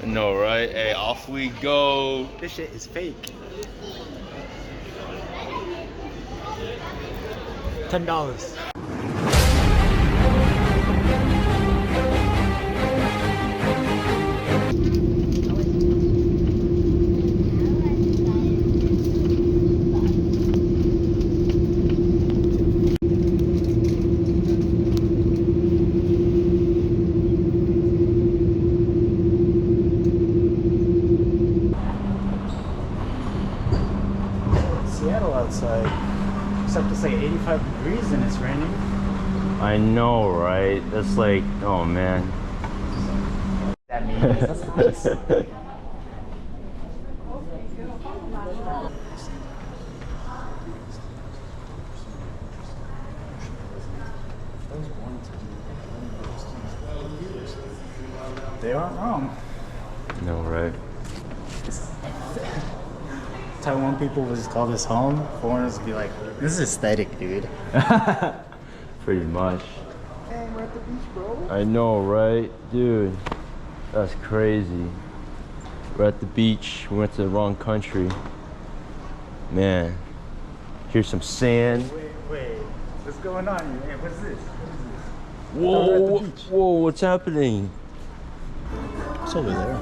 No, right? Hey, off we go. This shit is fake. $10. Seattle outside. Except it's like 85 degrees and it's raining. I know, right? That's like, oh man. That means that's the best. They aren't wrong. No, right? Taiwan people would just call this home. Foreigners would be like, this is aesthetic, dude. Pretty much. Hey, we're at the beach, bro. I know, right? Dude, that's crazy. We're at the beach. We went to the wrong country. Man, here's some sand. Wait. What's going on here? Hey, what's this? Whoa, whoa, what's happening? It's over there.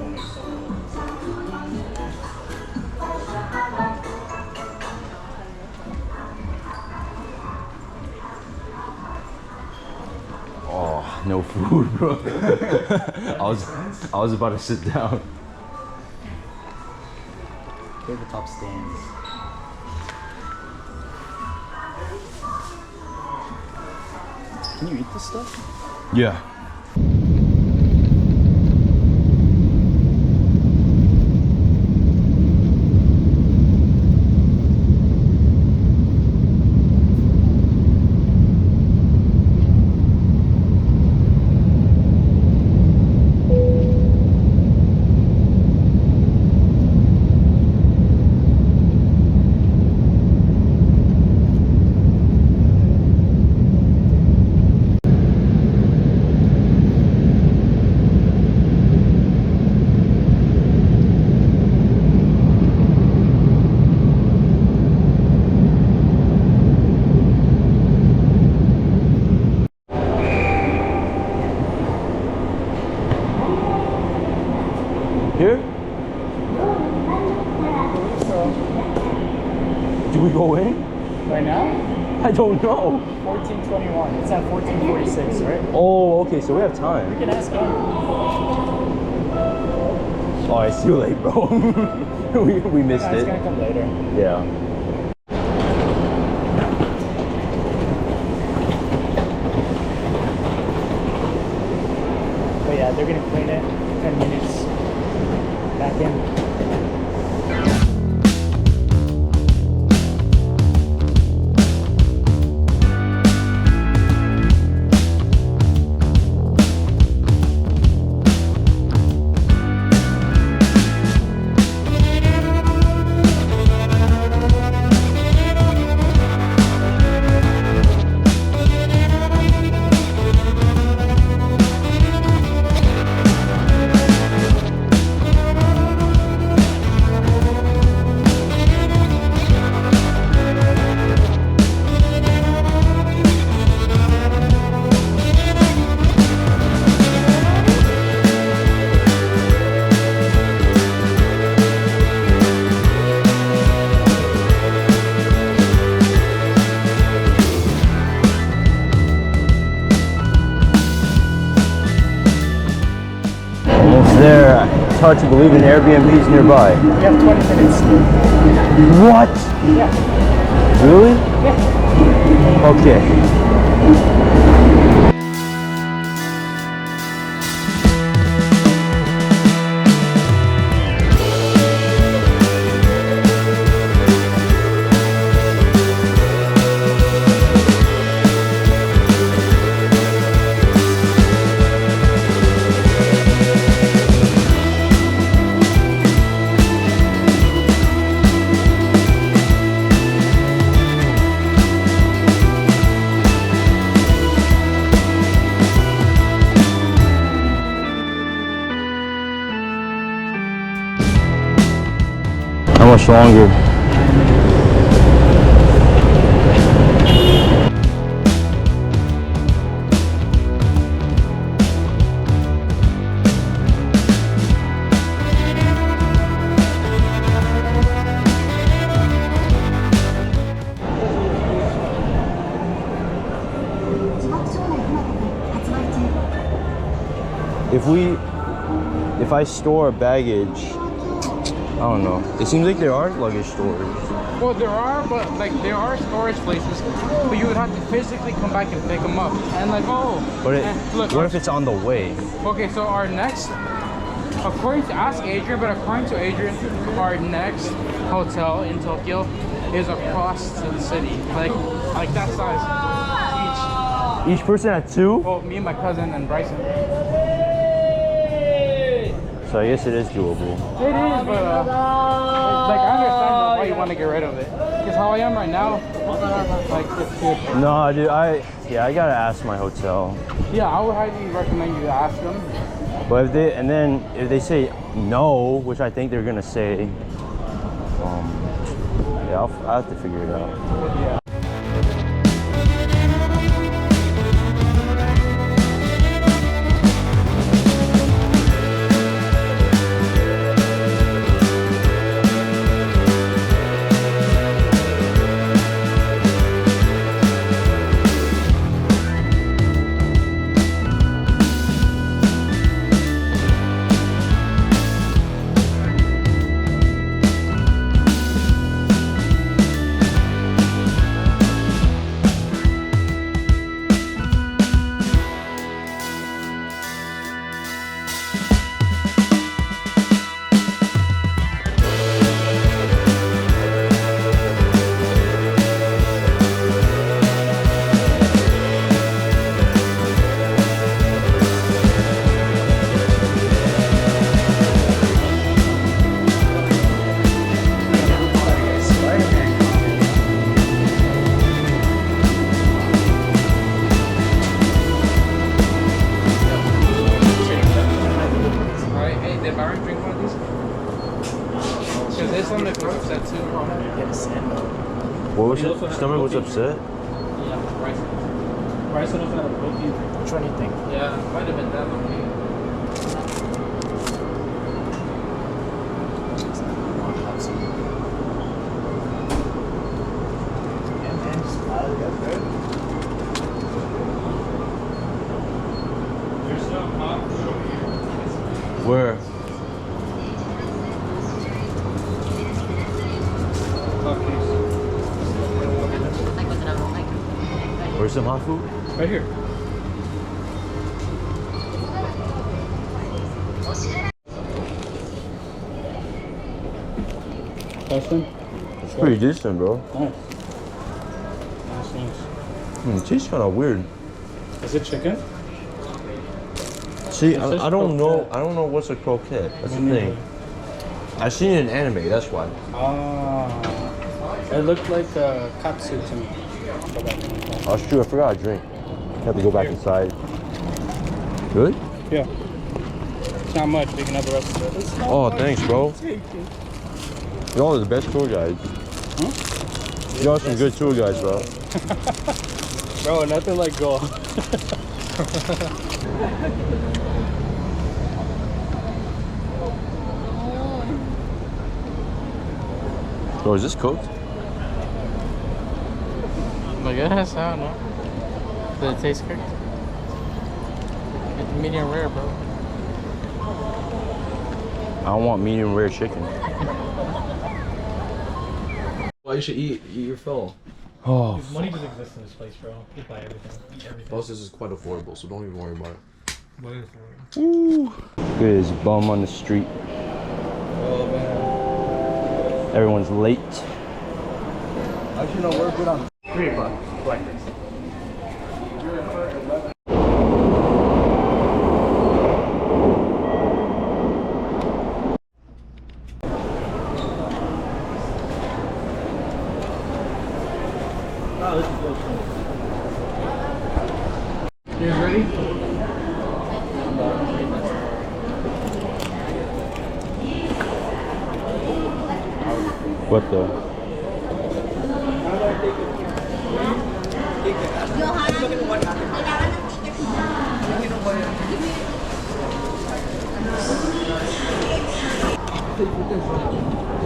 Oh, no food, bro. I was about to sit down. Tabletop stands. Can you eat this stuff? Yeah. Here? Do we go in? Right now? I don't know. 1421. It's at 1446, right? Oh, okay, so we have time. We can ask him. Oh, it's too late, bro. we missed It's it. gonna come later. Yeah. But yeah, they're gonna clean it. 10 minutes. Back in. There, it's hard to believe an Airbnb is nearby. We have 20 minutes. What? Yeah. Really? Yeah. Okay. much longer. If I store baggage, I don't know. It seems like there are luggage stores. Well, there are, but like there are storage places, but you would have to physically come back and pick them up. And like, oh, But look, what if it's on the way? okay, so our next, according to Ask Adrian, but according to Adrian, our next hotel in Tokyo is across the city, like that size Each person at 2? each. Well, me and my cousin and Bryson. So I guess it is doable. It is, but like I understand why you want to get rid of it. Because how I am right now, like it's good. No, dude, I gotta ask my hotel. Yeah, I would highly recommend you ask them. But if they say no, which I think they're gonna say, yeah, I'll have to figure it out. Yeah. What was it? Stomach was upset? Yeah, Bryson also had a protein. Which one do you think? Yeah, might have been that one. Where? Where's some hot food? Right here. Testing? It's pretty decent, bro. Nice. Nice. It tastes kind of weird. Is it chicken? See, I don't know. I don't know what's a croquette. That's the thing. I've seen it in anime. That's why. Ah, it looked like a katsu to me. Oh, it's true. I forgot a drink. I have to go back inside. Good? Yeah. It's not much. We can have the rest of it. Oh, thanks, bro. Y'all are the best tour guides. Huh? Y'all are some good tour guides, bro. Bro, nothing like go. Bro, is this cooked? I guess, I don't know. Does it taste cooked? It's medium rare, bro. I don't want medium rare chicken. Well, you should eat your fill. Oh, Money doesn't exist in this place, bro. You buy everything, eat everything. Plus, this is quite affordable, so don't even worry about it. What is it? woo. Look at this bum on the street. Oh man. Everyone's late. Actually, no, we're good on 3 o'clock. Like this. You guys ready? What the?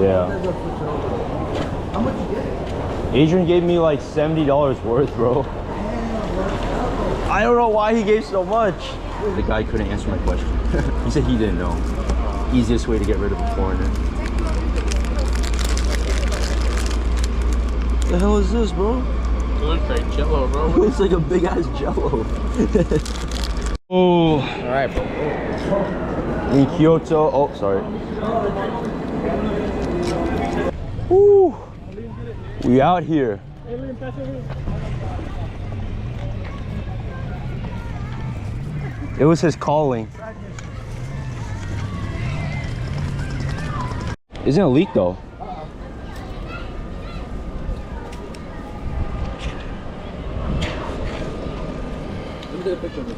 Yeah. Adrian gave me like $70 worth, bro. I don't know why he gave so much. The guy couldn't answer my question. He said he didn't know. Easiest way to get rid of a foreigner. The hell is this, bro? It looks like Jello, bro. It looks like a big ass Jello. Oh. Alright, bro. In Kyoto. Oh, sorry. Woo. We out here. It was his calling. Isn't a leak though. Let me take a picture of this.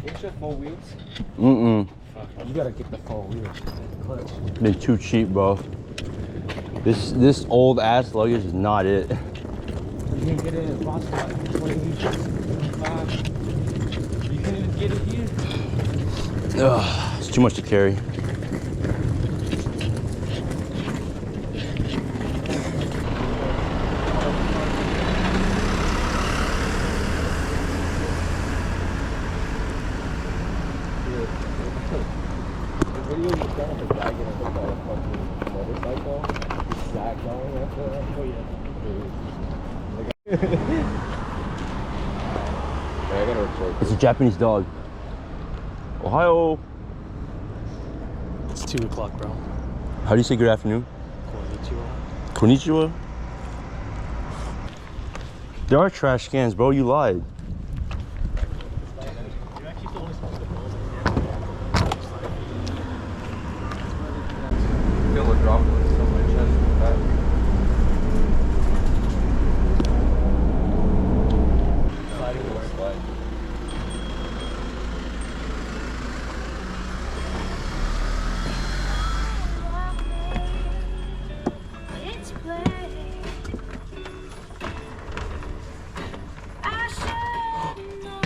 What's your 4 wheels? Mm-mm. You gotta get the 4 wheels. Clutch. Been too cheap, bro. This old ass luggage is not it. You can get it at Boston, 20, 25. You can't even get it here. Ugh, it's too much to carry. The video was done of a guy getting hit by a fucking motorcycle. He's Zach going after him. Oh yeah. I gotta record. It's a Japanese dog. Ohio. It's 2 o'clock, bro. How do you say good afternoon? Konnichiwa. Konnichiwa. There are trash cans, bro. You lied. You're actually the only supposed to build Feel a droplet on my chest and back. Sliding door slide. It's play. I should know.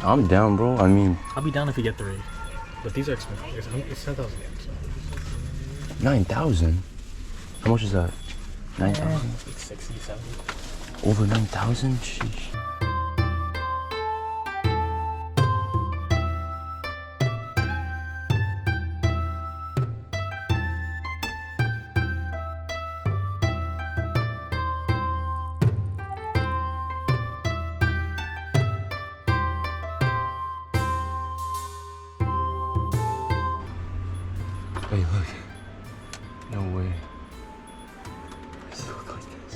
I'm down, bro. I mean, I'll be down if you get 3. But these are expensive. It's 10,000 yen, so. 9,000. How much is that? 9,000. Like 60, 70. Over 9,000. Sheesh. Hey, look. No way. Does it look like this?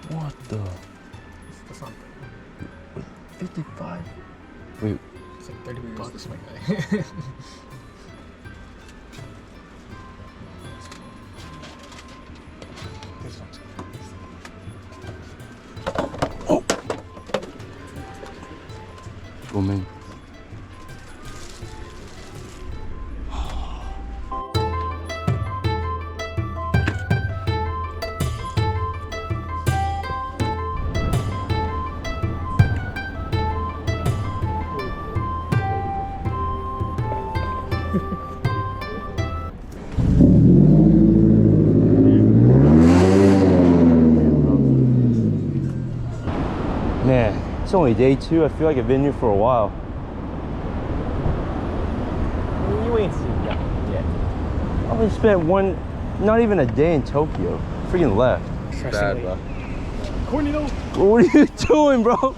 What the? That's not bad. 55? Wait, It's like 30 bucks, my guy. This one's oh! Woman. only day 2. I feel like I've been here for a while. You ain't seen nothing yet. I only spent not even a day in Tokyo. Freaking left. Bad, bro. Corny though. What are you doing, bro?